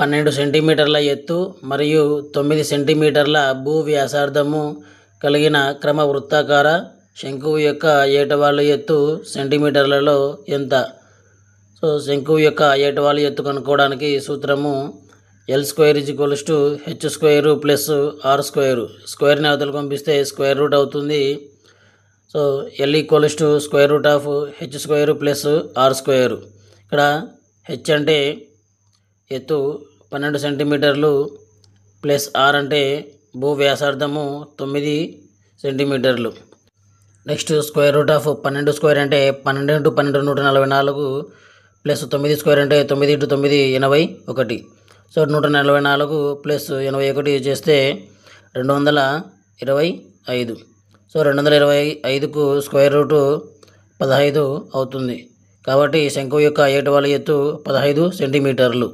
12 సెంటీమీటర్ల ఎత్తు మరియు 9 సెంటీమీటర్ల భూ వ్యాసార్థము కలిగిన క్రమ వృత్తాకార శంకువు యొక్క ఏటవాలు ఎత్తు సెంటీమీటర్లలో ఎంత? సో శంకువు యొక్క ఏటవాలు ఎత్తు కనుక్కోవడానికి సూత్రము L² = H² + R². స్క్వేర్ని అవతలకు పంపిస్తే స్క్వేర్ రూట్ అవుతుంది. So L = H² + R². ఇక్కడ హెచ్ అంటే ఎత్తు 12 సెంటీమీటర్లు ప్లస్ ఆర్ అంటే భూ వ్యాసార్థము 9 సెంటీమీటర్లు. నెక్స్ట్ √12² అంటే 12 × 12 144 ప్లస్ 9² అంటే 9 × 9 81. సో 144 ప్లస్ 81 చేస్తే 225. సో 225కు స్క్వేర్ రూట్ 15 అవుతుంది. కాబట్టి శంకువు యొక్క ఏటవాలు ఎత్తు 15 సెంటీమీటర్లు.